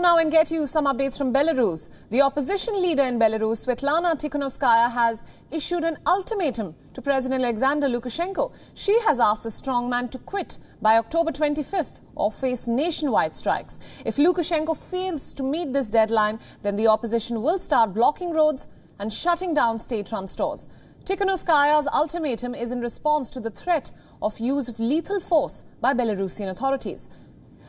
now and get you some updates from Belarus. The opposition leader in Belarus, Svetlana Tikhanovskaya, has issued an ultimatum to President Alexander Lukashenko. She has asked the strongman to quit by October 25th or face nationwide strikes. If Lukashenko fails to meet this deadline, then the opposition will start blocking roads and shutting down state-run stores. Tikhanovskaya's ultimatum is in response to the threat of use of lethal force by Belarusian authorities.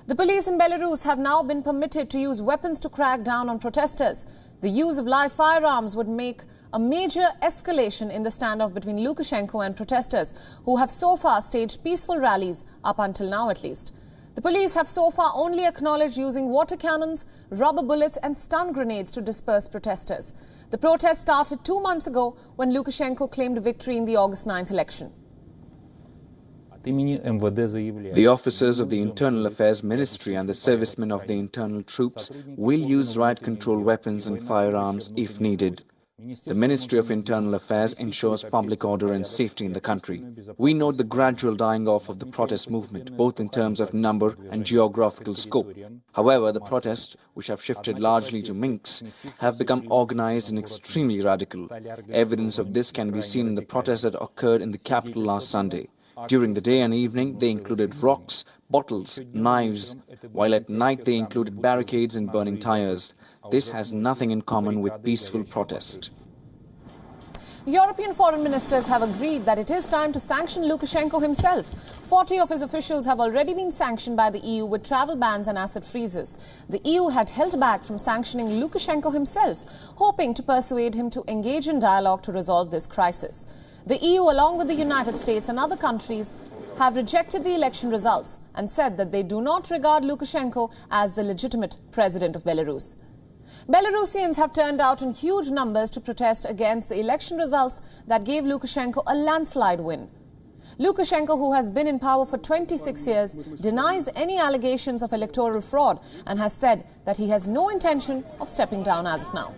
The police in Belarus have now been permitted to use weapons to crack down on protesters. The use of live firearms would make a major escalation in the standoff between Lukashenko and protesters, who have so far staged peaceful rallies, up until now at least. The police have so far only acknowledged using water cannons, rubber bullets and stun grenades to disperse protesters. The protest started 2 months ago when Lukashenko claimed victory in the August 9th election. The officers of the Internal Affairs Ministry and the servicemen of the internal troops will use riot-control weapons and firearms if needed. The Ministry of Internal Affairs ensures public order and safety in the country. We note the gradual dying off of the protest movement, both in terms of number and geographical scope. However, the protests, which have shifted largely to Minsk, have become organized and extremely radical. Evidence of this can be seen in the protests that occurred in the capital last Sunday. During the day and evening, they included rocks, bottles, knives, while at night they included barricades and burning tires. This has nothing in common with peaceful protest. European foreign ministers have agreed that it is time to sanction Lukashenko himself. 40 of his officials have already been sanctioned by the EU with travel bans and asset freezes. The EU had held back from sanctioning Lukashenko himself, hoping to persuade him to engage in dialogue to resolve this crisis. The EU, along with the United States and other countries, have rejected the election results and said that they do not regard Lukashenko as the legitimate president of Belarus. Belarusians have turned out in huge numbers to protest against the election results that gave Lukashenko a landslide win. Lukashenko, who has been in power for 26 years, denies any allegations of electoral fraud and has said that he has no intention of stepping down as of now.